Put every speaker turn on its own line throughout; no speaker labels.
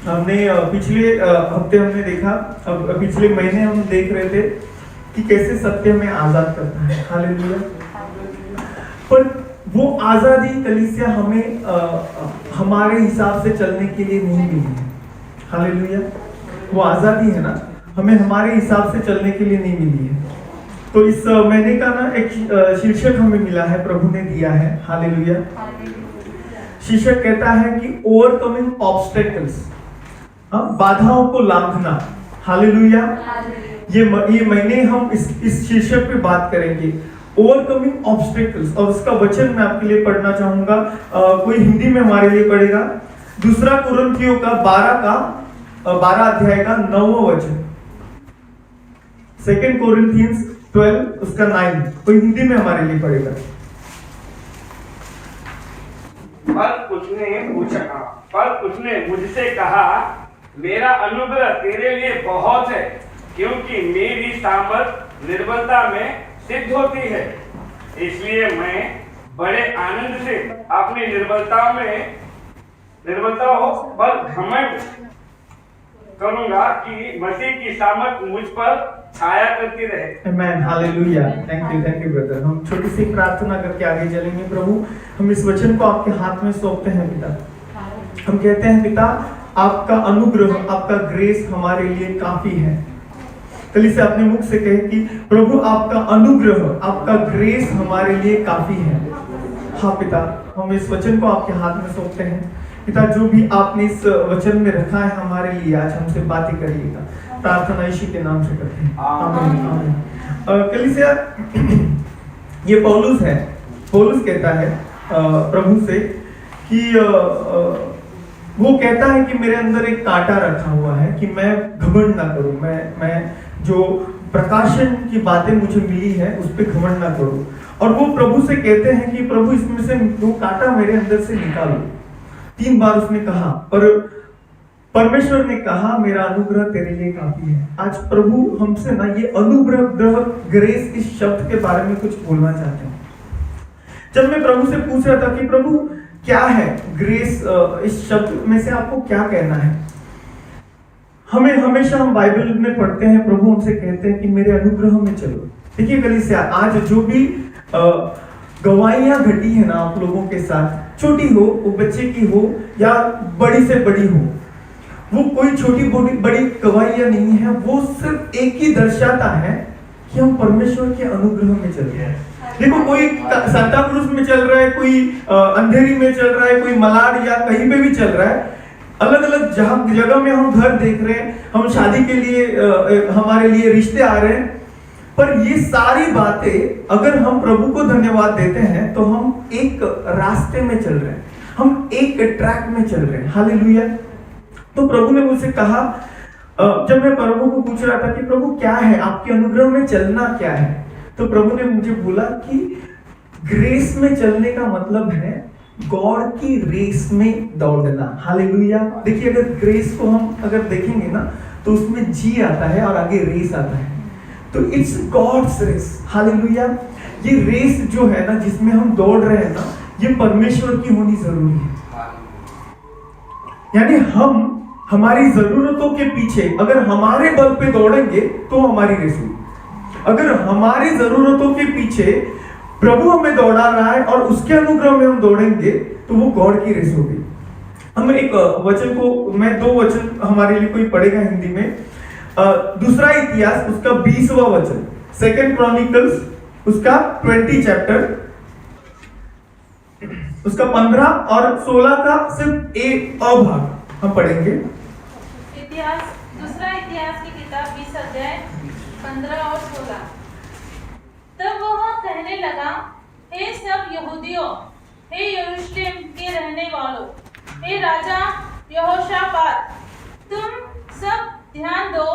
हमने पिछले हफ्ते हमने देखा, अब पिछले महीने हम देख रहे थे कि कैसे सत्य हमें आजाद करता है। हालेलुया। पर वो आजादी कलीसिया हमें हमारे हिसाब से चलने के लिए नहीं मिली है। हालेलुया। वो आजादी है ना, हमें हमारे हिसाब से चलने के लिए नहीं मिली है। तो इस महीने का ना एक शीर्षक हमें मिला है, प्रभु ने दिया है। हालेलुया। शीर्षक कहता है कि ओवरकमिंग ऑब्स्टेकल्स, बाधाओं को लांघना। हालेलुया। ये महीने हम इस शीर्षक पे बात करेंगे, ओवरकमिंग ऑब्स्टेकल्स। और उसका वचन मैं आपके लिए पढ़ना चाहूंगा, कोई हिंदी में हमारे लिए पढ़ेगा। दूसरा कुरिन्थियों का 12 अध्याय का 9वां वचन, 2 कोरिन्थियंस 12 उसका 9, कोई हिंदी में हमारे लिए पढ़ेगा।
पर उसने मुझसे कहा, मेरा अनुग्रह तेरे लिए बहुत है, क्योंकि मेरी सामर्थ निर्बलता में सिद्ध होती है। इसलिए मैं बड़े आनंद से अपनी निर्बलताओं पर घमंड करूंगा कि मसीह की सामर्थ मुझ पर छाया करती रहे।
आमेन। हालेलुया। Thank you brother. हम छोटी सी प्रार्थना करके आगे चलेंगे। प्रभु, हम इस वचन को आपके हाथ में सौंपते हैं पिता। हम कहते हैं पिता, आपका अनुग्रह, आपका ग्रेस हमारे लिए काफी है। कलीसिया अपने मुख से कहे कि प्रभु आपका अनुग्रह, आपका ग्रेस हमारे लिए काफी है। हाँ पिता, हम इस वचन को आपके हाथ में सौंपते हैं पिता। जो भी आपने इस वचन में रखा है हमारे लिए, आज हमसे बातें करिएगा। प्रार्थना यीशु के नाम से करते हैं, आमीन आमीन। कलीसिया, ये पौलुस है। पौलुस कहता है प्रभु से कि वो कहता है कि मेरे अंदर एक कांटा रखा हुआ है कि मैं घमंड ना करूं, मैं जो प्रकाशन की बातें मुझे मिली है उस पे घमंड ना करूं। और वो प्रभु से कहते हैं कि प्रभु इसमें से वो कांटा मेरे अंदर से निकालो। 3 बार उसने कहा, पर परमेश्वर ने कहा मेरा अनुग्रह तेरे लिए काफी है। आज प्रभु हमसे ना ये अनुग्रह, ग्रेस, इस शब्द के बारे में कुछ बोलना चाहते हैं। जब मैं प्रभु से पूछ रहा था कि प्रभु क्या है ग्रेस, इस शब्द में से आपको क्या कहना है, हमें हमेशा हम बाइबल में पढ़ते हैं, प्रभु हमसे कहते हैं कि मेरे अनुग्रह में चलो। देखिए कलीसिया, आज जो भी गवाहियां घटी है ना आप लोगों के साथ, छोटी हो, वो बच्चे की हो या बड़ी से बड़ी हो, वो कोई छोटी बड़ी गवाहियां नहीं है। वो सिर्फ एक ही दर्शाता है कि हम परमेश्वर के अनुग्रह में चल रहे हैं। देखो, कोई सांता क्रूज में चल रहा है, कोई अंधेरी में चल रहा है, कोई मलाड या कहीं पे भी चल रहा है। अलग अलग जगह में हम घर देख रहे हैं, हम शादी के लिए हमारे लिए रिश्ते आ रहे हैं। पर ये सारी बातें अगर हम प्रभु को धन्यवाद देते हैं तो हम एक रास्ते में चल रहे हैं, हम एक ट्रैक में चल रहे हैं। हालेलुया। तो प्रभु ने मुझसे कहा, जब मैं प्रभु को पूछ रहा था कि प्रभु क्या है, आपके अनुग्रह में चलना क्या है, तो प्रभु ने मुझे बोला कि ग्रेस में चलने का मतलब है गॉड की रेस में दौड़ना। हालेलुया। देखिए, अगर ग्रेस को हम अगर देखेंगे ना तो उसमें जी आता है और आगे रेस आता है, तो इट्स गॉड्स रेस। हालेलुया। ये रेस जो है ना जिसमें हम दौड़ रहे हैं ना, ये परमेश्वर की होनी जरूरी है। यानी हम हमारी जरूरतों के पीछे अगर हमारे बल पे दौड़ेंगे तो हमारी रेस होगी। अगर हमारी जरूरतों के पीछे प्रभु हमें दौड़ा रहा है और उसके अनुग्रह में हम दौड़ेंगे तो वो गॉड की रेस होगी। हम एक वचन को, मैं 2 वचन हमारे लिए कोई पढ़ेगा हिंदी में। दूसरा इतिहास उसका 20वां वचन, 2 क्रॉनिकल्स उसका 20 चैप्टर, उसका 15 और 16 का सिर्फ एक भाग हम पढ़ेंगे।
दूसरा इतिहास की किताब 20 अध्याय 15 और 16। तब वह कहने लगा, हे सब यहूदियों, हे यरूशलेम के रहने वालों, हे राजा यहोशापात, तुम सब ध्यान दो,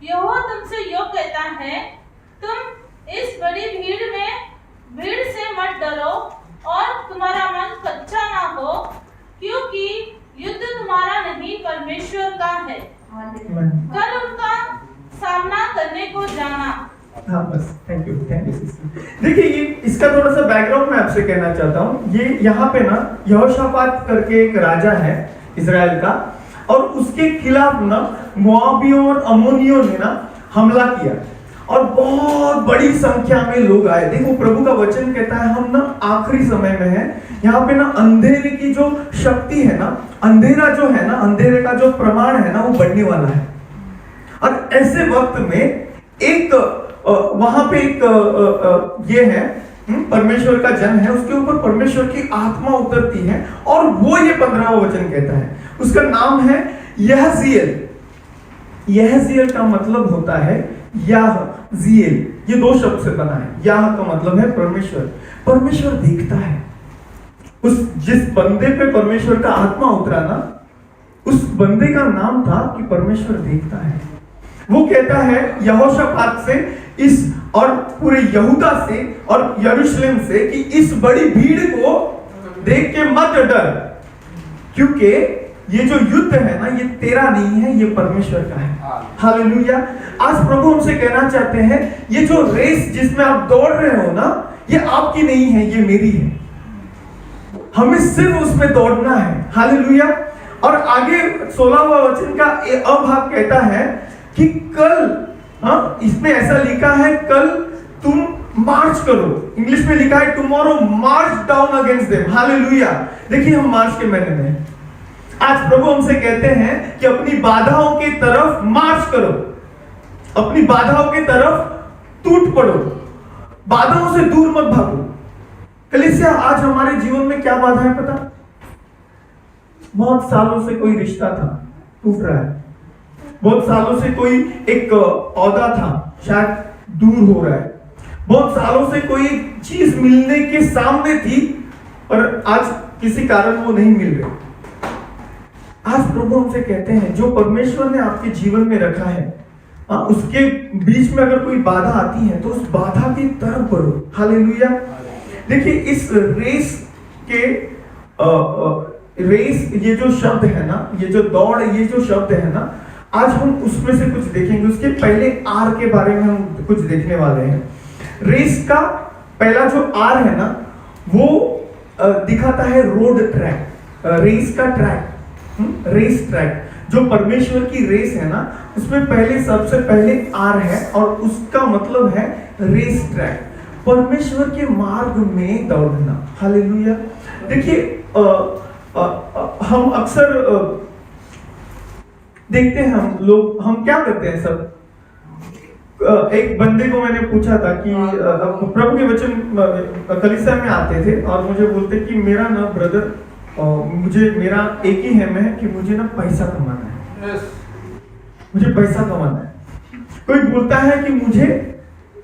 यहोवा तुमसे यो कहता है, तुम इस बड़ी भीड़ से मत डरो और तुम्हारा मन कच्चा ना हो, क्योंकि युद्ध तुम्हारा नहीं परमेश्वर का है। कल उनका सामना करने को जाना।
हाँ बस, थैंक यू सिस्टर। देखिए, ये इसका थोड़ा सा बैकग्राउंड मैं आपसे कहना चाहता हूँ। ये यहाँ पे ना यहोशापात करके एक राजा है इजराइल का, और उसके खिलाफ ना मोआबियों और अम्मोनियों ने ना हमला किया और बहुत बड़ी संख्या में लोग आए। देखो प्रभु का वचन कहता है हम ना आखिरी समय में है, यहाँ पे ना अंधेरे की जो शक्ति है ना, अंधेरा जो है ना, अंधेरे का जो प्रमाण है ना वो बढ़ने वाला है। और ऐसे वक्त में एक वहां पे एक ये है परमेश्वर का जन है, उसके ऊपर परमेश्वर की आत्मा उतरती है और वो ये 15वां वचन कहता है, उसका नाम है यहज़ीएल। यहज़ीएल का मतलब होता है याहज़ीएल, ये दो शब्द से बना है। याह का मतलब है परमेश्वर, परमेश्वर देखता है। उस जिस बंदे पे परमेश्वर का आत्मा उतरा ना, उस बंदे का नाम था कि परमेश्वर देखता है। वो कहता है यहोशापात से इस और पूरे यहूदा से और यरूशलेम से कि इस बड़ी भीड़ को देख के मत डर, क्योंकि ये जो युद्ध है ना ये तेरा नहीं है, ये परमेश्वर का है। हालेलुया। आज प्रभु हमसे कहना चाहते हैं ये जो रेस जिसमें आप दौड़ रहे हो ना, ये आपकी नहीं है, ये मेरी है। हमें सिर्फ उसमें दौड़ना है। हालेलुया। और आगे 16वां वचन का अभाग कहता है कि कल, इसमें ऐसा लिखा है कल तुम मार्च करो। इंग्लिश में लिखा है टुमारो मार्च डाउन अगेंस्ट देम। हालेलुया। देखिए हम मार्च के महीने में हैं। आज प्रभु हमसे कहते हैं कि अपनी बाधाओं की तरफ मार्च करो, अपनी बाधाओं की तरफ टूट पड़ो, बाधाओं से दूर मत भागो। कलीसिया आज हमारे जीवन में क्या बाधा है पता? बहुत सालों से कोई रिश्ता था, टूट रहा है। बहुत सालों से कोई एक औदा था, शायद दूर हो रहा है। बहुत सालों से कोई चीज मिलने के सामने थी पर आज किसी कारण वो नहीं मिल रही। आज प्रभु हमसे कहते हैं जो परमेश्वर ने आपके जीवन में रखा है, उसके बीच में अगर कोई बाधा आती है तो उस बाधा की तरफ बढ़ो। हालेलुया। देखिए इस रेस के रेस, ये जो शब्द है ना, ये जो दौड़, ये जो शब्द है ना, आज हम उसमें से कुछ देखेंगे। उसके पहले आर के बारे में हम कुछ देखने वाले हैं। रेस का पहला जो आर है ना वो दिखाता है रोड ट्रैक, रेस का ट्रैक, रेस ट्रैक। जो परमेश्वर की रेस है ना उसमें पहले सबसे पहले आर है और उसका मतलब है रेस ट्रैक, परमेश्वर के मार्ग में दौड़ना। हालेलुया। देखिए हम अक्सर देखते हैं हम क्या करते हैं सब। एक बंदे को मैंने पूछा था कि प्रभु के वचन कलीसिया में आते थे और मुझे बोलते कि मेरा ना ब्रदर, मुझे मेरा एक ही है मैं कि मुझे ना पैसा कमाना है, मुझे पैसा कमाना है। कोई बोलता है कि मुझे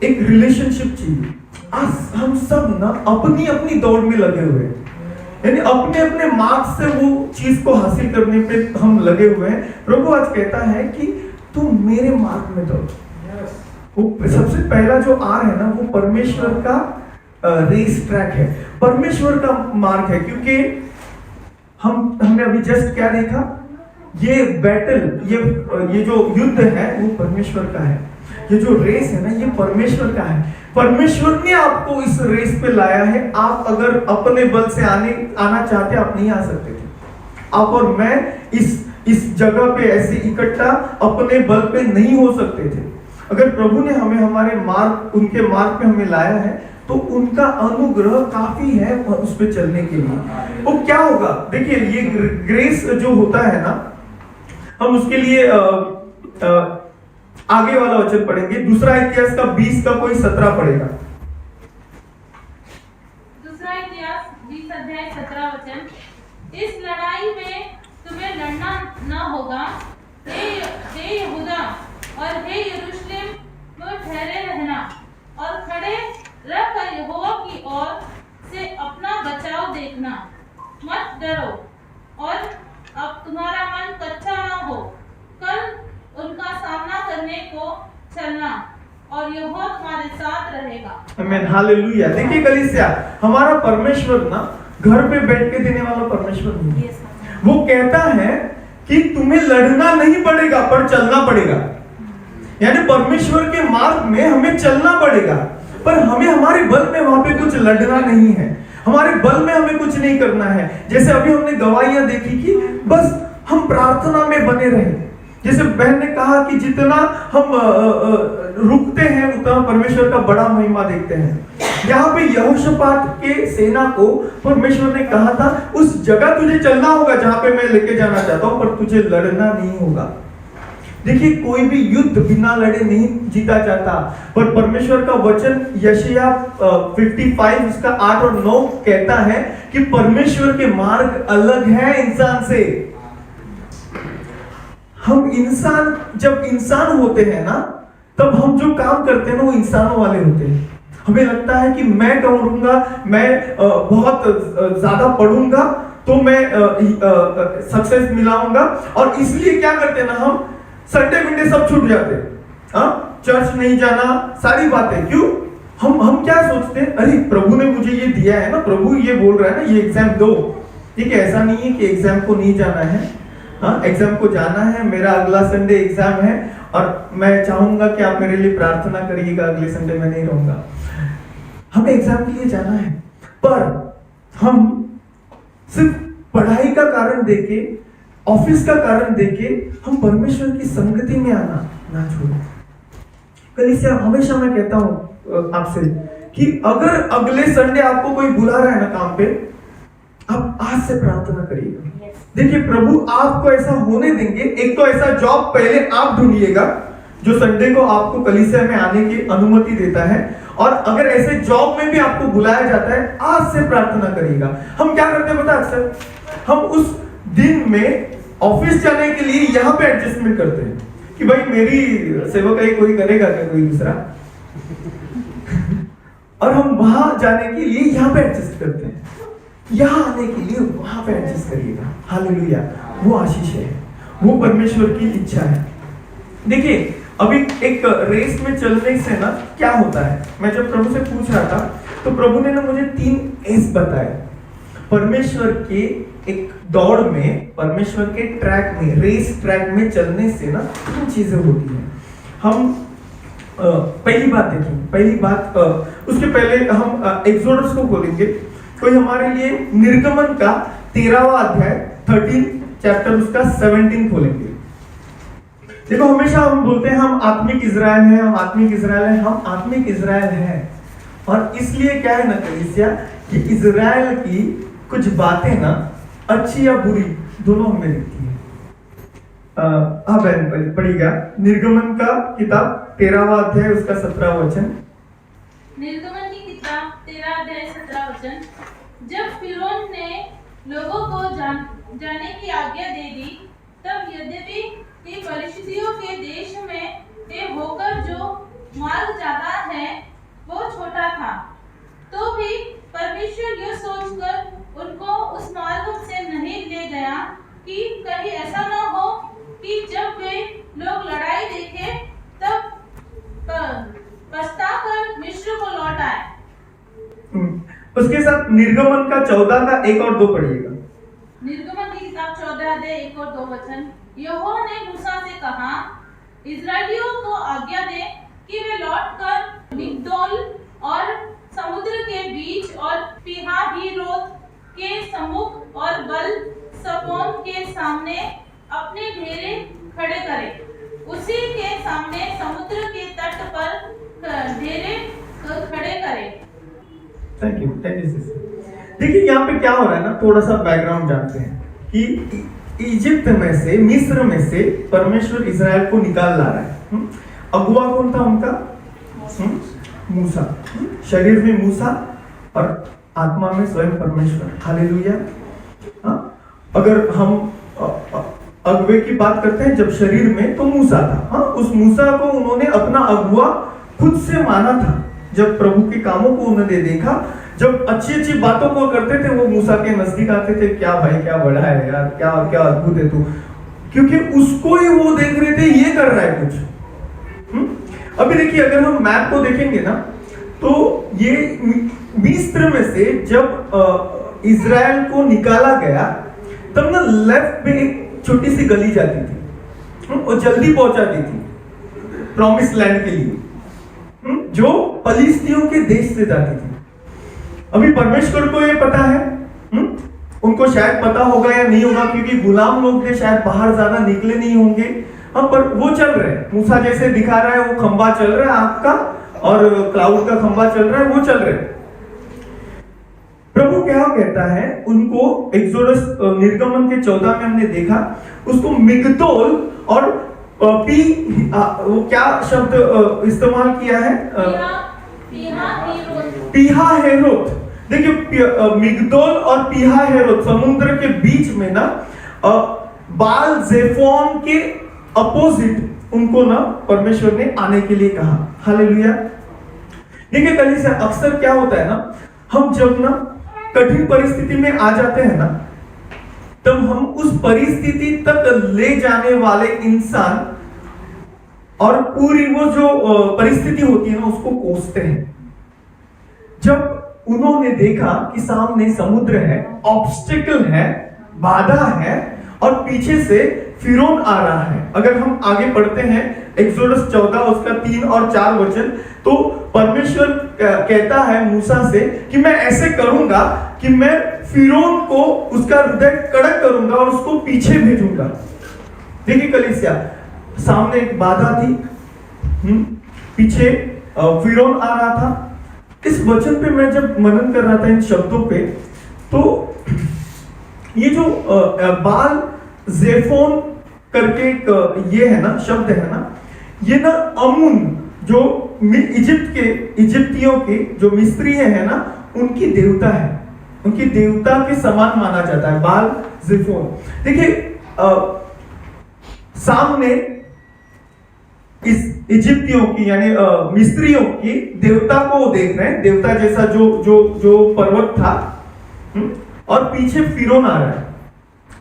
एक रिलेशनशिप चाहिए। आज हम सब ना अपनी अपनी दौड़ में लगे हुए हैं, यानी अपने अपने मार्ग से वो चीज को हासिल करने पे हम लगे हुए हैं। प्रभु आज कहता है कि तू मेरे मार्ग में दौड़। वो सबसे पहला जो आर है ना वो परमेश्वर का रेस ट्रैक है, परमेश्वर का मार्ग है। क्योंकि हमने अभी जस्ट क्या देखा, ये बैटल, ये जो युद्ध है वो परमेश्वर का है। ये जो रेस है ना ये परमेश्वर का है। परमेश्वर ने आपको इस रेस पे लाया है। आप अगर अपने बल से आना चाहते आप नहीं आ सकते थे। आप और मैं इस जगह पे ऐसे इकट्ठा अपने बल पे नहीं हो सकते थे। अगर प्रभु ने हमें हमारे मार्ग, उनके मार्ग पे हमें लाया है तो उनका अनुग्रह काफी है उस पे चलने के लिए। वो क्या होगा देखिए, ये ग्रेस जो होता है ना, हम उसके लिए आगे वाला वचन पढ़ेंगे। दूसरा इतिहास का 20 का कोई 17 पढ़ेगा।
दूसरा इतिहास 20 अध्याय 17 वचन। इस लड़ाई में तुम्हें लड़ना न होगा, हे यहूदा और हे यरूशलेम में ठहरे रहना और खड़े रहकर यहोवा की ओर से अपना बचाव देखना, मत डरो और अब तुम्हारा मन कच्चा न हो। कल उनका सामना करने को चलना और यहोवा तुम्हारे साथ रहेगा। आमीन।
हालेलुया। देखिए कलीसिया, हमारा परमेश्वर ना घर पे बैठ के देने वाला परमेश्वर नहीं है। वो कहता है कि तुम्हें लड़ना नहीं पड़ेगा पर चलना पड़ेगा। यानी परमेश्वर के मार्ग में हमें चलना पड़ेगा, पर हमें हमारे बल में वहां पे कुछ लड़ना नहीं है, हमारे बल में हमें कुछ नहीं करना है। जैसे अभी हमने गवाहियां देखी कि बस हम प्रार्थना में बने रहे। जैसे बहन ने कहा कि जितना हम रुकते हैं उतना परमेश्वर का बड़ा महिमा देखते हैं। यहाँ पे यहोशापात के सेना को परमेश्वर ने कहा था उस जगह तुझे चलना होगा जहां पे मैं लेके जाना चाहता हूं, पर तुझे लड़ना नहीं होगा। देखिए, कोई भी युद्ध बिना लड़े नहीं जीता जाता, पर परमेश्वर का वचन यशायाह 55 उसका 8 और 9 कहता है कि परमेश्वर के मार्ग अलग है इंसान से। हम इंसान जब इंसान होते हैं ना, तब हम जो काम करते हैं ना वो इंसानों वाले होते हैं। हमें लगता है कि मैं करूंगा, मैं बहुत ज्यादा पढ़ूंगा तो मैं सक्सेस मिलाऊंगा, और इसलिए क्या करते हैं ना, हम संडे मंडे सब छूट जाते हैं, चर्च नहीं जाना, सारी बातें। क्यों? हम क्या सोचते हैं, अरे प्रभु ने मुझे ये दिया है ना, प्रभु ये बोल रहा है ना ये एग्जाम दो। ठीक है, ऐसा नहीं है कि एग्जाम को नहीं जाना है, एग्जाम को जाना है। मेरा अगला संडे एग्जाम है और मैं चाहूंगा कि आप मेरे लिए प्रार्थना करिएगा, अगले संडे मैं नहीं रहूंगा। हमें एग्जाम के लिए जाना है, पर हम सिर्फ पढ़ाई का कारण देके, ऑफिस का कारण देके हम परमेश्वर की संगति में आना ना छोड़ें। कलीसिया, हमेशा मैं कहता हूं आपसे कि अगर अगले संडे आपको कोई बुला रहा है ना काम पे, आप आज से प्रार्थना करिएगा। देखिए, प्रभु आपको ऐसा होने देंगे। एक तो ऐसा जॉब पहले आप ढूंढिएगा जो संडे को आपको कलीसिया में आने की अनुमति देता है, और अगर ऐसे जॉब में भी आपको बुलाया जाता है, आज से प्रार्थना करिएगा। हम क्या करते हैं पता है, अक्सर हम उस दिन में ऑफिस जाने के लिए यहाँ पे एडजस्टमेंट करते हैं कि भाई मेरी सेवकाई कोई करेगा क्या, कोई दूसरा और हम वहां जाने के लिए यहाँ पे एडजस्ट करते हैं। यहाँ आने के लिए वहां पे एडजस्ट करिएगा। हालेलुया, वो आशीष है, वो परमेश्वर की इच्छा है। देखिए, अभी एक रेस में चलने से ना क्या होता है, मैं जब प्रभु से पूछ रहा था तो प्रभु ने ना मुझे 3 एस बताए। परमेश्वर के एक दौड़ में, परमेश्वर के ट्रैक में, रेस ट्रैक में चलने से ना 3 चीजें होती हैं। हम पहली बात देखें, पहली बात उसके पहले हम एक्सोडस को खोलेंगे। कोई हमारे लिए निर्गमन का 13वां अध्याय 13 चैप्टर उसका 17 खोलेंगे। देखो, हमेशा हम बोलते हैं हम आत्मिक इजराइल हैं, हम आत्मिक इजराइल हैं, हम आत्मिक इजराइल हैं। और इसलिए क्या है ना कलीसिया, कि इजराइल की कुछ बातें ना अच्छी या बुरी दोनों हमें दिखती है। बहन पढ़िएगा निर्गमन का किताब 13वां अध्याय उसका 17वां वचन।
निर्गमन की किताब 13 अध्याय 17 वचन। जब फिरौन ने लोगों को जाने की आज्ञा दे दी, तब यद्यपि कि परिस्थितियों के देश में ये होकर जो मार्ग जाता है वो छोटा था, तो भी परमेश्वर यह सोचकर उनको उस मार्ग से नहीं ले गया कि कहीं ऐसा न हो कि जब वे लोग लड़ाई देखे तब पछताकर मिस्र को लौट आए।
उसके साथ निर्गमन का 14 का 1 और 2 पढ़िएगा।
निर्गमन की किताब 14 अध्याय 1 और 2 वचन। यहोवा ने मूसा से कहा, इस्राएलियों को आज्ञा दे कि वे लौटकर मिग्दोल और समुद्र के बीच और पीहाहीरोत के सम्मुख और बल सपोन के सामने अपने ढेरे खड़े करें। उसी के सामने समुद्र के तट पर ढेरे खड़े करें।
थैंक यू देखिए, यहाँ पे क्या हो रहा है ना, थोड़ा सा बैकग्राउंड जानते हैं कि इजिप्ट में से, मिस्र में से परमेश्वर इजराइल को निकाल ला रहा है। अगुआ कौन था उनका? मूसा। शरीर में मूसा और आत्मा में स्वयं परमेश्वर। हालेलुया। अगर हम अगुए की बात करते हैं, जब शरीर में तो मूसा था। उस मूसा को उन्होंने अपना अगुआ खुद से माना था। जब प्रभु के कामों को उन्होंने देखा, जब अच्छी अच्छी बातों को करते थे, वो मूसा के नजदीक आते थे, क्या भाई क्या बड़ा है यार, क्या क्या अद्भुत है तू, क्योंकि उसको ही वो देख रहे थे ये कर रहा है कुछ। अभी देखिए, अगर हम मैप को देखेंगे ना, तो ये मिस्र में से जब इजराइल को निकाला गया, तब ना लेफ्ट में एक छोटी सी गली जाती थी और जल्दी पहुंचाती थी प्रॉमिस लैंड के लिए, जो फलिस्तियों के देश से जाती थी। अभी परमेश्वर को ये पता है, उनको उनको शायद पता होगा या नहीं होगा, क्योंकि गुलाम लोग थे, शायद बाहर ज्यादा निकले नहीं होंगे। हाँ, पर वो चल रहे हैं, मूसा जैसे दिखा रहा है, वो खंबा चल रहा है आग का और क्लाउड का खंबा चल रहा है, वो चल रहे हैं। प्रभु क्या कहता है उनको, एक्सोडस निर्गमन के 14 में हमने देखा, उसको मिगदोल और वो क्या शब्द इस्तेमाल किया है, पीहा हेरोत। देखिए मिगदोल और पीहा हेरोत समुद्र के बीच में ना, बाल जेफोन के अपोजिट उनको ना परमेश्वर ने आने के लिए कहा। हालेलुया। देखिए कलीसिया, अक्सर क्या होता है ना, हम जब ना कठिन परिस्थिति में आ जाते हैं ना, तब हम उस परिस्थिति तक ले जाने वाले इंसान और पूरी वो जो परिस्थिति होती है ना, उसको कोसते हैं। जब उन्होंने देखा कि सामने समुद्र है, ऑब्स्टिकल है, बाधा है और पीछे से फिरौन आ रहा है। अगर हम आगे पढ़ते हैं एक्सोडस 14 उसका 3 और 4 वचन, तो परमेश्वर कहता है मूसा से कि मैं ऐसे करूंगा कि मैं फिरौन को उसका हृदय कड़क करूंगा और उसको पीछे भेजूंगा। देखिए कलीसिया, सामने एक बाधा थी, पीछे फिरौन आ रहा था। इस वचन पे मैं जब मनन कर रहा था इन शब्दों पे, तो ये जो बाल जेफोन करके ये है ना, शब्द है ना, ये ना अमुन जो इजिप्तियों के जो मिस्री है ना, उनकी देवता है, उनकी देवता के समान माना जाता है बाल जेफोन। देखिए सामने इस इजिप्तियों की यानी मिस्रियों की देवता को देख रहे हैं, देवता जैसा जो पर्वत था, और पीछे फिरौन आ रहा है।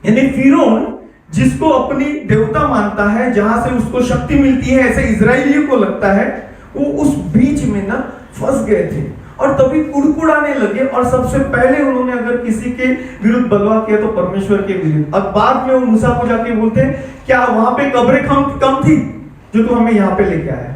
यानी फिरौन जिसको अपनी देवता मानता है, जहां से उसको शक्ति मिलती है, ऐसे इजराइलियों को लगता है, वो उस बीच में ना फंस गए थे और तभी कुड़कुड़ाने लगे। और सबसे पहले उन्होंने अगर किसी के विरुद्ध बलवा किया तो परमेश्वर के विरुद्ध। अब बाद में वो मूसा को जाके बोलते हैं, क्या वहां पे कब्रें कम थी जो तू हमें यहाँ पे लेके आया?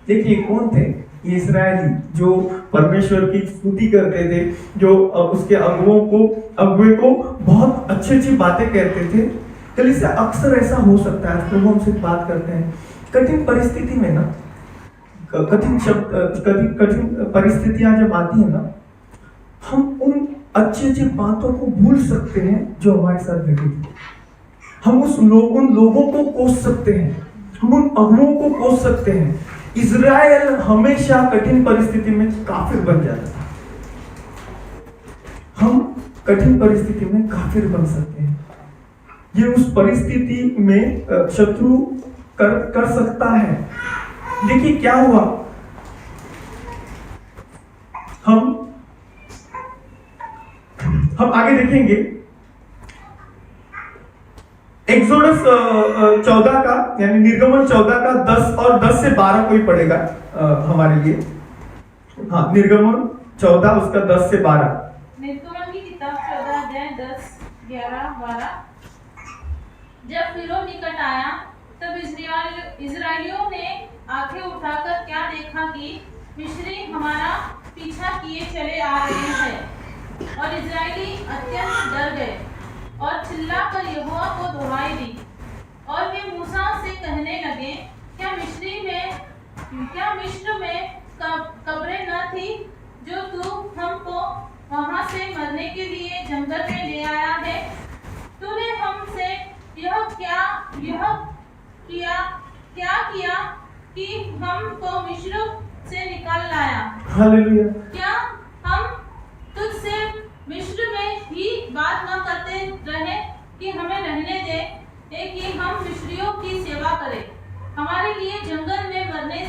देखिए कौन थे ये इस्राएली जो परमेश्वर की स्तुति करते थे, जो उसके अगुए को बहुत अच्छी बातें कहते थे। कलीसिया, अक्सर ऐसा हो सकता है, प्रभु हमसे बात करते हैं, कठिन परिस्थिति में ना, कठिन परिस्थितियां जब आती है ना, हम उन अच्छी बातों को भूल सकते हैं जो हमारे साथ घटी थी। हम उन लोगों को कोस सकते हैं, हम उन अगुओं को कोस सकते हैं। इजराइल हमेशा कठिन परिस्थिति में काफिर बन जाता था। हम कठिन परिस्थिति में काफिर बन सकते हैं। ये उस परिस्थिति में शत्रु कर सकता है। देखिए क्या हुआ, हम आगे देखेंगे एक्सोडस 14 का यानी निर्गमन 14 का 10 और 10 से 12 कोई पढ़ेगा हमारे लिए। हाँ, निर्गमन 14 उसका 10 से 12।
निर्गमन की किताब 14 अध्याय 10, 11, 12। जब फिरौन निकट आया तब इजराइलियों ने आंखें उठाकर क्या देखा कि मिस्री हमारा पीछा किए चले आ रहे हैं, और इजराइली अत्यंत डर गए और चिल्लाकर यहोवा को दुहाई दी। और वे मूसा से कहने लगे, क्या मिस्र में कब्रें न थी जो तू हमको वहां से मरने के लिए जंगल में ले आया है? तूने हमसे यह किया कि हमको मिस्र से निकाल लाया।
हालेलुया।
क्या हम तुझसे मिस्र में ही बात न करते रहे कि हमें रहने दे कि हम मिस्रियों की सेवा करें? हमारे लिए जंगल में मरने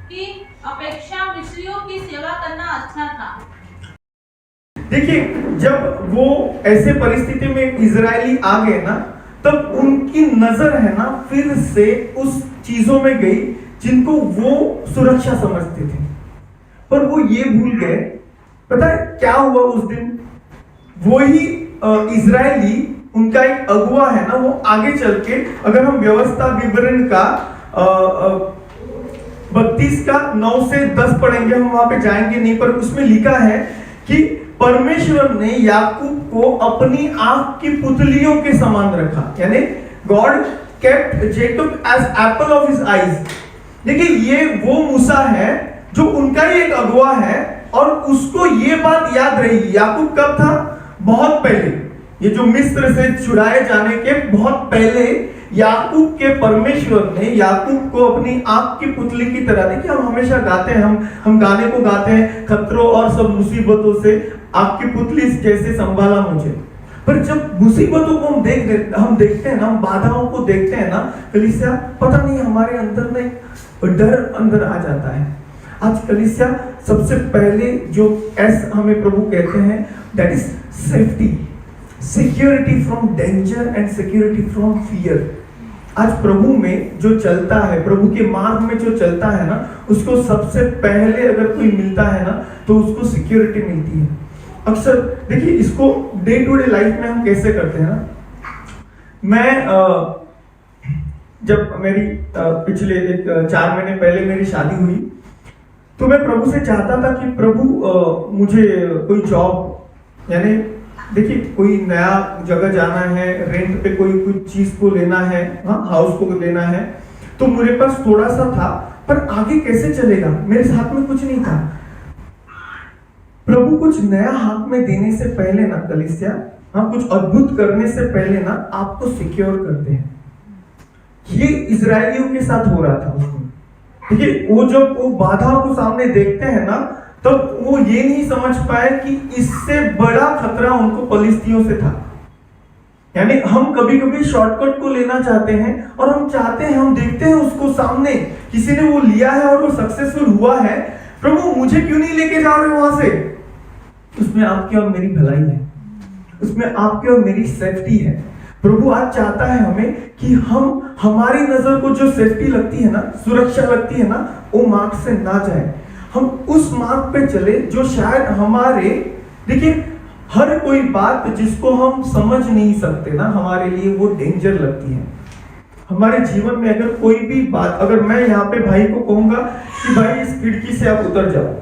की अपेक्षा मिस्रियों की सेवा करना अच्छा था।
देखिए जब वो ऐसे परिस्थिति में इजरायली आ गए ना, तब उनकी नजर है ना फिर से उस चीजों में गई जिनको वो सुरक्षा समझते थे, पर वो ये भूल गए। पता है क्या हुआ उस दिन? वही इजरायली, उनका एक अगुआ है ना, वो आगे चल के, अगर हम व्यवस्था विवरण का 32 का 9 से 10 पढ़ेंगे, हम वहां पे जाएंगे नहीं, पर उसमें लिखा है कि परमेश्वर ने याकूब को अपनी आंख की पुतलियों के समान रखा, यानी God kept Jacob as apple of his eyes. देखिए ये वो मूसा है जो उनका ही एक अगुआ है, और उसको ये बात याद रही। याकूब कब था? बहुत पहले, ये जो मिस्र से छुड़ाए जाने के बहुत पहले याकूब के परमेश्वर ने याकूब को अपनी आंख की पुतली की तरह, देखिए हम हमेशा गाते हैं, हम गाने को गाते हैं, खतरों और सब मुसीबतों से आंख की पुतली जैसे संभाला मुझे। पर जब मुसीबतों को हम देखते हैं ना, हम बाधाओं को देखते हैं ना कलीसिया, पता नहीं हमारे अंदर में डर अंदर आ जाता है। आज कलीसिया सबसे पहले जो एस हमें प्रभु कहते हैं, that is safety, security from danger and security from fear. आज प्रभु में जो चलता है, प्रभु के मार्ग में जो चलता है ना, उसको सबसे पहले अगर कोई मिलता है ना तो उसको सिक्योरिटी मिलती है। अक्सर देखिए इसको डे टू डे लाइफ में हम कैसे करते हैं ना, मैं जब मेरी पिछले 4 महीने पहले मेरी शादी हुई, तो मैं प्रभु से चाहता था कि प्रभु मुझे कोई जॉब, यानी देखिए कोई नया जगह जाना है, रेंट पे कोई कुछ चीज को लेना है, हाँ हाउस को लेना है, तो मेरे पास थोड़ा सा था, पर आगे कैसे चलेगा, मेरे हाथ में कुछ नहीं था। प्रभु कुछ नया हाथ में देने से पहले ना कलीसिया, हाँ कुछ अद्भुत करने से पहले ना आपको सिक्योर करते हैं। ये इजरायलियों के साथ हो रहा था उसमें। देखिए वो जब वो बाधाओं को सामने देखते हैं ना, तब वो ये नहीं समझ पाए कि इससे बड़ा खतरा उनको फलिस्तियों से था। यानी हम कभी कभी शॉर्टकट को लेना चाहते हैं, और हम चाहते हैं, हम देखते हैं उसको सामने किसी ने वो लिया है और वो सक्सेसफुल हुआ है, प्रभु मुझे क्यों नहीं लेके जा रहे वहां से? उसमें आपकी और मेरी भलाई है, उसमें आपकी और मेरी सेफ्टी है। प्रभु आज चाहता है हमें कि हम, हमारी नजर को जो सेफ्टी लगती है ना, सुरक्षा लगती है ना, वो मार्ग से ना जाए, हम उस मार्ग पे चले जो शायद हमारे, देखिए हर कोई बात जिसको हम समझ नहीं सकते ना, हमारे लिए वो डेंजर लगती है। हमारे जीवन में अगर कोई भी बात, अगर मैं यहाँ पे भाई को कहूंगा कि भाई इस खिड़की से आप उतर जाओ,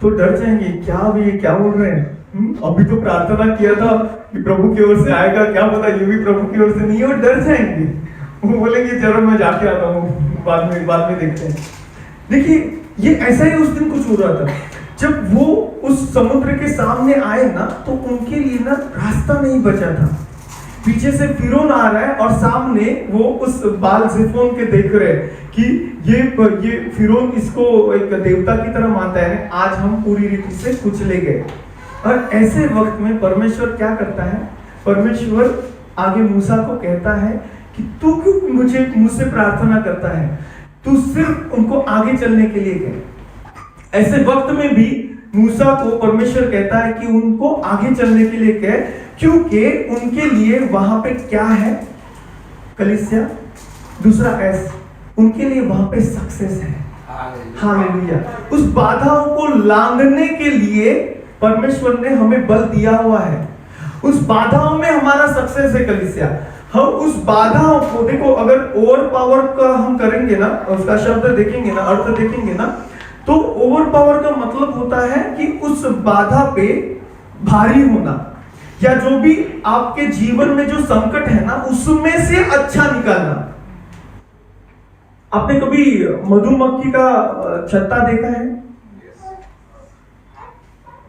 तो डर जाएंगे, क्या अभी क्या बोल रहे हैं, अभी तो प्रार्थना किया था कि प्रभु की ओर से आएगा, क्या पता ये भी प्रभु की ओर से नहीं है, और डर जाएंगे, वो बोलेंगे चलो मैं जाके आता हूँ, बाद में देखते हैं। देखिए ये ऐसा ही उस दिन कुछ हो रहा था, जब वो उस समुद्र के सामने आए ना, तो उनके लिए ना रास्ता नहीं बचा था। पीछे से फिरौन आ रहा है और सामने वो उस बाल ज़िफ़ोन के देख रहे हैं कि ये फिरौन इसको एक देवता की तरह मानता है, आज हम पूरी रीति से कुचले गए। और ऐसे वक्त में परमेश्वर क्या करता है, परमेश्वर आगे मूसा को कहता है कि तू क्यों मुझसे प्रार्थना करता है, तू सिर्फ उनको आगे चलने के लिए कह। ऐसे वक्त में भी मूसा को परमेश्वर कहता है कि उनको आगे चलने के लिए कह, क्योंकि उनके लिए वहां पे क्या है कलीसिया, दूसरा एस, उनके लिए वहां पे सक्सेस है। हालेलुया। उस बाधाओं को लांघने के लिए परमेश्वर ने हमें बल दिया हुआ है, उस बाधाओं में हमारा सक्सेस है कलीसिया। हम उस बाधाओं को देखो, अगर ओवर पावर का हम करेंगे ना, उसका शब्द देखेंगे ना, अर्थ देखेंगे ना, तो ओवर पावर का मतलब होता है कि उस बाधा पे भारी होना, या जो भी आपके जीवन में जो संकट है ना, उसमें से अच्छा निकालना। आपने कभी मधुमक्खी का छत्ता देखा है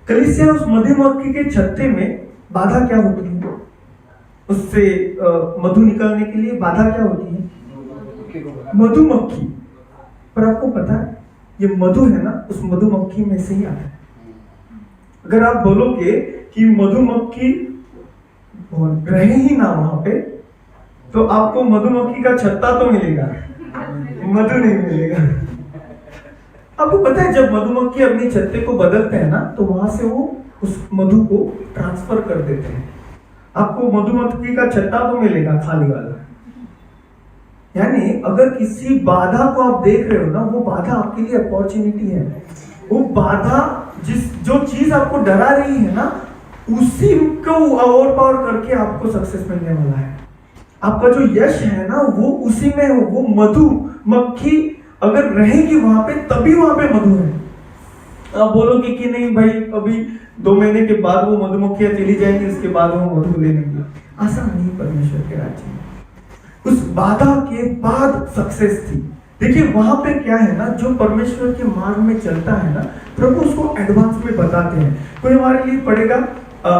कलीसिया? उस मधुमक्खी के छत्ते में बाधा क्या होती है? उससे मधु निकालने के लिए बाधा क्या होती है? मधुमक्खी। पर आपको पता है ये मधु है ना, उस मधुमक्खी में से ही आता है। अगर आप बोलोगे कि मधुमक्खी रहे ही ना वहां पे, तो आपको मधुमक्खी का छत्ता तो मिलेगा, मधु नहीं मिलेगा। आपको पता है जब मधुमक्खी अपने छत्ते को बदलते हैं ना, तो वहां से वो उस मधु को ट्रांसफर कर देते हैं। आपको मधुमक्खी का छत्ता तो मिलेगा खाली वाला। यानी अगर किसी बाधा को आप देख रहे हो ना, वो बाधा आपके लिए अपॉर्चुनिटी है। वो बाधा जो चीज आपको डरा रही है ना, उसी को ओवर पावर करके आपको सक्सेस मिलने वाला है। आपका जो यश है ना, वो उसी में हो। वो मधुमक्खी अगर रहेगी वहां पे, तभी वहां पे मधु है। आप बोलोगे कि नहीं भाई अभी 2 महीने के बाद वो मधुमक्खियां चली जाएंगी, उसके बाद वो मधु ले लेंगे। ऐसा नहीं परमेश्वर के राज्य में। उस बाधा के बाद सक्सेस थी। देखिए वहां पे क्या है ना, जो परमेश्वर के मार्ग में चलता है ना, प्रभु उसको एडवांस में बताते हैं। कोई हमारे लिए पढ़ेगा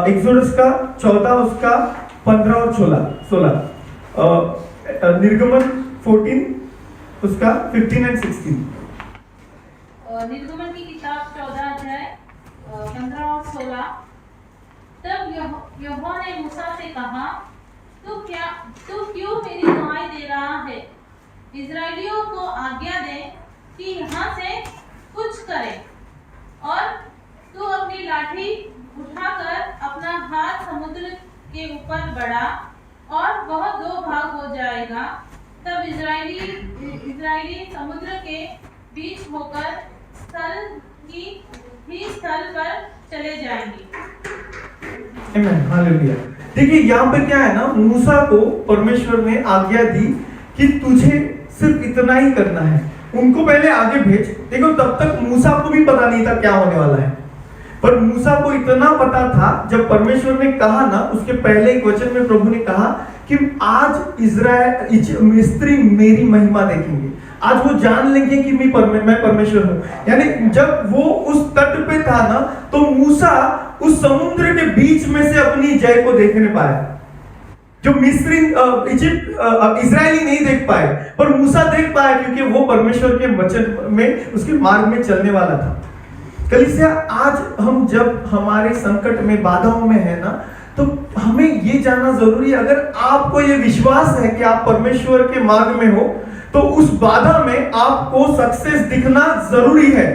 एक्सोडस का 14 उसका 15 और 16, निर्गमन 14 उसका 15 और 16।
निर्गमन की किताब 14 अध्याय 15 और 16। तब यहोवा ने मूसा से कहा, तू क्यों मेरी दुहाई दे रहा है? इजराइलियों को आज्ञा दे कि यहाँ से कुछ करे, और तू अपनी लाठी उठाकर अपना हाथ समुद्र के ऊपर बढ़ा, और वह 2 भाग हो जाएगा। तब इजराइली समुद्र के बीच होकर स्थल पर चले जाएंगे।
आमीन, हालेलुया। देखिए यहाँ पे क्या है ना, मूसा को परमेश्वर ने आज्ञा दी कि तुझे सिर्फ इतना ही करना है। उनको पहले आगे भेज। देखो तब तक मूसा को भी पता नहीं था क्या होने वाला है, पर मूसा को इतना पता था, जब परमेश्वर ने कहा ना, उसके पहले एक वचन में प्रभु ने कहा कि आज मिस्री मेरी महिमा देखेंगे। आज वो जान लेंगे कि मैं परमेश्वर हूँ। यानी जब वो उस तट पे था ना, तो मूसा उस समुद्र के बीच में से अपनी जय को देखने पाया, जो मिस्री इजरायली नहीं देख पाए, पर मूसा देख पाया, क्योंकि वो परमेश्वर के वचन में उसके मार्ग में चलने वाला था। कलीसिया, आज हम जब हमारे संकट में, बाधाओं में है ना, तो हमें ये जानना जरूरी है, अगर आपको ये विश्वास है कि आप परमेश्वर के मार्ग में हो, तो उस बाधा में आपको सक्सेस दिखना जरूरी है।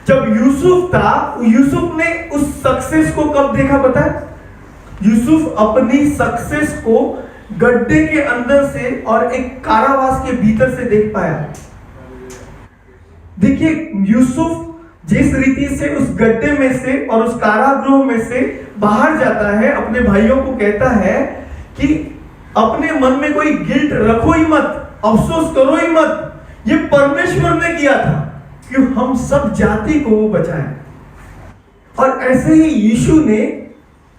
जब यूसुफ था, यूसुफ ने उस सक्सेस को कब देखा पता है? यूसुफ अपनी सक्सेस को गड्ढे के अंदर से और एक कारावास के भीतर से देख पाया। देखिए यूसुफ जिस रीति से उस गड्ढे में से और उस कारागृह में से बाहर जाता है, अपने भाइयों को कहता है कि अपने मन में कोई गिल्ट रखो ही मत, अफसोस करो ही मत, ये परमेश्वर ने किया था कि हम सब जाति को वो बचाए। और ऐसे ही यीशु ने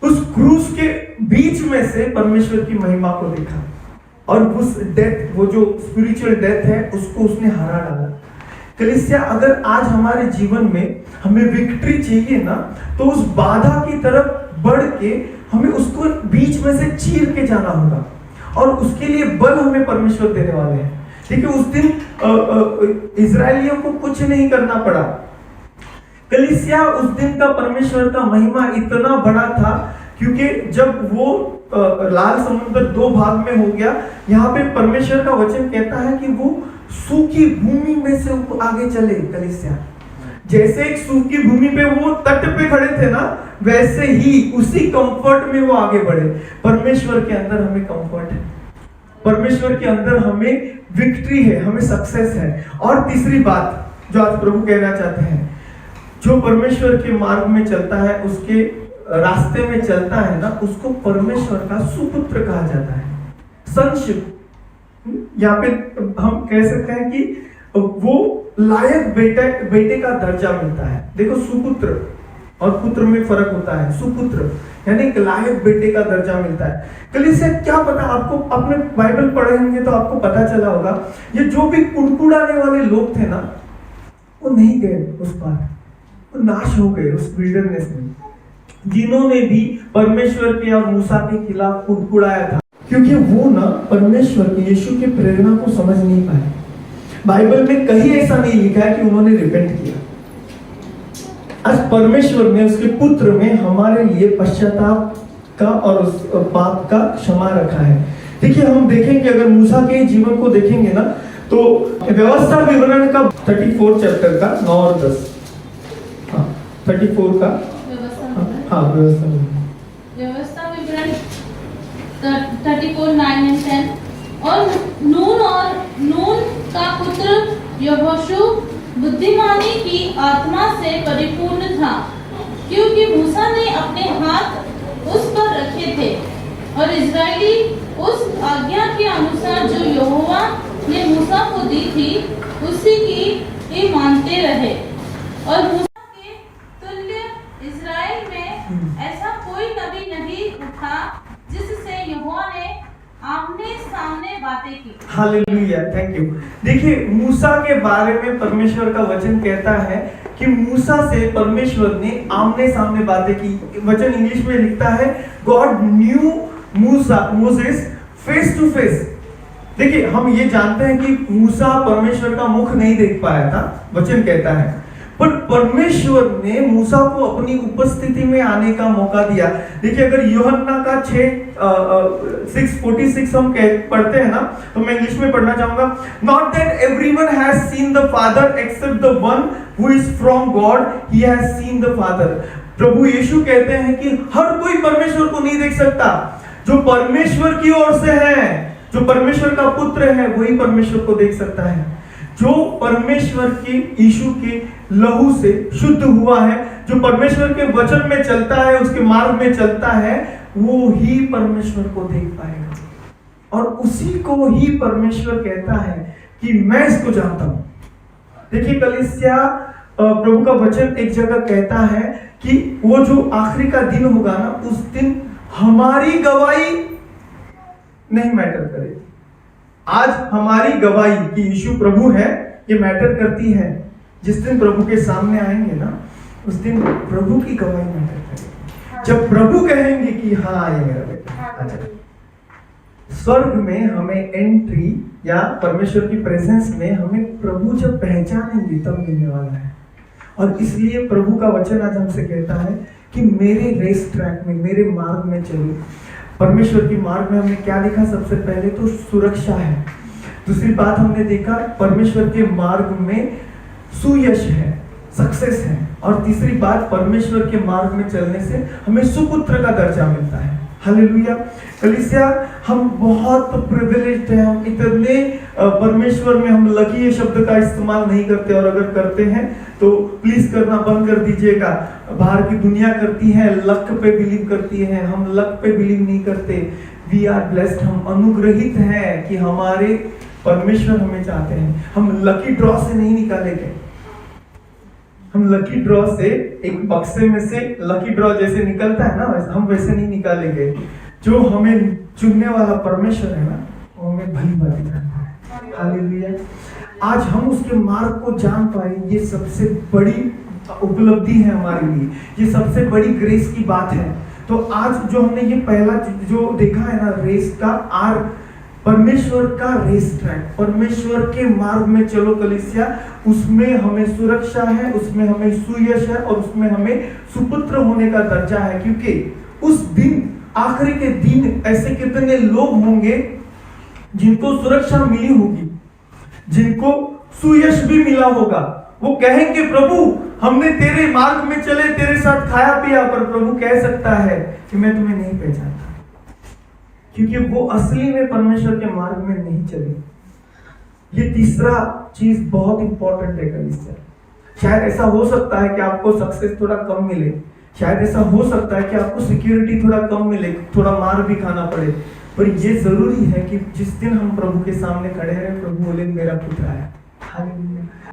उस क्रूस के बीच में से परमेश्वर की महिमा को देखा, और उस डेथ, वो जो स्पिरिचुअल डेथ है, उसको उसने हरा डाला। कलीसिया, अगर आज हमारे जीवन में हमें विक्ट्री चाहिए ना, तो उस बाधा की तरफ बढ़ के हमें उसको बीच में से चीर के जाना होगा, और उसके लिए बल हमें परमेश्वर देने वाले हैं। देखिए उस दिन इजरायलियों को कुछ नहीं करना पड़ा। कलीसिया, उस दिन का परमेश्वर का महिमा इतना बड़ा था, क्योंकि जब वो लाल समुद्र 2 भाग में हो गया, यहाँ पे परमेश्वर का वचन कहता है कि वो सूखी भूमि में से आगे चले। कलीसिया, जैसे एक सूखी भूमि पे वो तट पे खड़े थे ना, वैसे ही उसी कंफर्ट में वो आगे बढ़े। परमेश्वर के अंदर हमें कंफर्ट है, परमेश्वर के अंदर हमें विक्ट्री है, हमें सक्सेस है। और तीसरी बात जो आज प्रभु कहना चाहते हैं, जो परमेश्वर के मार्ग में चलता है, उसके रास्ते में चलता है ना, उसको परमेश्वर का सुपुत्र कहा जाता है, सनशिप। यहाँ पे हम कह सकते हैं कि वो लायक बेटे का दर्जा मिलता है। देखो सुपुत्र और पुत्र में फर्क होता है। सुपुत्र यानी एक लायक बेटे का दर्जा मिलता है। कलीसिया, क्या पता, आपको अपने बाइबल पढ़े होंगे तो आपको पता चला होगा, ये जो भी कुड़कुड़ाने वाले लोग थे ना, वो नहीं गए उस पार, वो नाश हो गए उस विल्डरनेस में, जिन्होंने भी परमेश्वर के और मूसा के खिलाफ कुड़कुड़ाया था, क्योंकि वो ना परमेश्वर के, यीशु के प्रेरणा को समझ नहीं पाए। बाइबल में कहीं ऐसा नहीं लिखा है कि उन्होंने रिपेंट किया। आज परमेश्वर ने उसके पुत्र में हमारे लिए पश्चाताप का और उस पाप का क्षमा रखा है। देखिए हम देखेंगे, अगर मूसा के जीवन को देखेंगे ना, तो व्यवस्था विवरण का 34 चैप्टर का 9 और 10, 34 का
व्यवस्था विवरण 34 9 और 10। और नून का पुत्र यहोशू बुद्धिमानी की आत्मा से परिपूर्ण था, क्योंकि मूसा ने अपने हाथ उस पर रखे थे, और इजरायली उस आज्ञा के अनुसार जो यहोवा ने मूसा को दी थी, उसी की ही मानते रहे। और मूसा ऐसा कोई नबी नहीं उठा जिससे यहोवा ने आमने सामने बातें की।
Hallelujah, thank you. देखिए, मूसा के बारे में परमेश्वर का वचन कहता है कि मूसा से परमेश्वर ने आमने सामने बातें की। वचन इंग्लिश में लिखता है God knew Moses face to face. देखिए, हम ये जानते हैं कि मूसा परमेश्वर का मुख नहीं देख पाया था, वचन कहता है, पर परमेश्वर ने मूसा को अपनी उपस्थिति में आने का मौका दिया। देखिए, अगर यूहन्ना का 6:46 हम पढ़ते हैं ना, तो मैं इंग्लिश में पढ़ना चाहूंगा। Not that everyone has seen the father except the one who is from God, he has seen the father. प्रभु यीशु कहते हैं कि हर कोई परमेश्वर को नहीं देख सकता, जो परमेश्वर की ओर से है, जो परमेश्वर का पुत्र है, वही परमेश्वर को देख सकता है। जो परमेश्वर के यीशु के लहू से शुद्ध हुआ है, जो परमेश्वर के वचन में चलता है, उसके मार्ग में चलता है, वो ही परमेश्वर को देख पाएगा। और उसी को ही परमेश्वर कहता है कि मैं इसको जानता हूं। देखिए, कलीसिया प्रभु का वचन एक जगह कहता है कि वो जो आखिरी का दिन होगा ना, उस दिन हमारी गवाही नहीं मैटर करेगी। आज हमारी गवाही कि यीशु प्रभु है, ये मैटर करती है। जिस दिन प्रभु के सामने आएंगे ना, उस दिन प्रभु की गवाही मैटर करेगी। जब प्रभु कहेंगे कि हाँ, ये मेरा बेटा। अच्छा, स्वर्ग में हमें एंट्री या परमेश्वर की प्रेजेंस में हमें प्रभु जब पहचानेंगे तब मिलने वाला है। और इसलिए प्रभु का वचन आज हमसे कहता है कि मेरे रेस ट्रैक में, मेरे मार्ग में चलो। परमेश्वर की मार्ग में हमने क्या देखा? सबसे पहले तो सुरक्षा है। दूसरी बात हमने देखा, परमेश्वर के मार्ग में सुयश है, सक्सेस है। और तीसरी बात, परमेश्वर के मार्ग में चलने से हमें सुपुत्र का दर्जा मिलता है। हालेलुया। कलीसिया, हम बहुत प्रिविलेज्ड हैं, हम इतने परमेश्वर में, हम लकी ये शब्द का इस्तेमाल नहीं करते, और अगर करते हैं तो प्लीज करना बंद कर दीजिएगा। बाहर की दुनिया करती है, लक पे बिलीव करती है, हम लक पे बिलीव नहीं करते। वी आर ब्लेस्ड, हम अनुग्रहित हैं कि हमारे परमेश्वर हमें चाहते हैं। हम लकी ड्रॉ से नहीं निकाले गए। हम लकी ड्रॉ से एक बक्से में से लकी ड्रॉ जैसे निकलता है ना, हम वैसे नहीं निकाले गए। जो हमें चुनने वाला परमेश्वर है ना, वो हमें भली बात करता है। हालेलुया। आज हम उसके मार्ग को जान पाए, ये सबसे बड़ी उपलब्धि है हमारे लिए, ये सबसे बड़ी ग्रेस की बात है। तो आज जो हमने ये पहला जो देखा है ना, रेस का आर, परमेश्वर का रेस ट्रैक, परमेश्वर के मार्ग में चलो कलीसिया, उसमें हमें सुरक्षा है, उसमें हमें सुयश है, और उसमें हमें सुपुत्र होने का दर्जा है। क्योंकि उस दिन, आखिरी के दिन, ऐसे कितने लोग होंगे जिनको सुरक्षा मिली होगी, जिनको सुयश भी मिला होगा। वो कहेंगे, प्रभु हमने तेरे मार्ग में चले, तेरे साथ खाया पिया, पर प्रभु कह सकता है कि मैं तुम्हें नहीं पहचानता, क्योंकि वो असली में परमेश्वर के मार्ग में नहीं चले। ये तीसरा चीज बहुत इंपॉर्टेंट है कलीसिया। शायद ऐसा हो सकता है कि आपको सक्सेस थोड़ा कम मिले, शायद ऐसा हो सकता है कि आपको सिक्योरिटी थोड़ा कम मिले, थोड़ा मार भी खाना पड़े, पर ये जरूरी है कि जिस दिन हम प्रभु के सामने खड़े हैं, प्रभु बोले मेरा पुत्र आया। हालेलुया।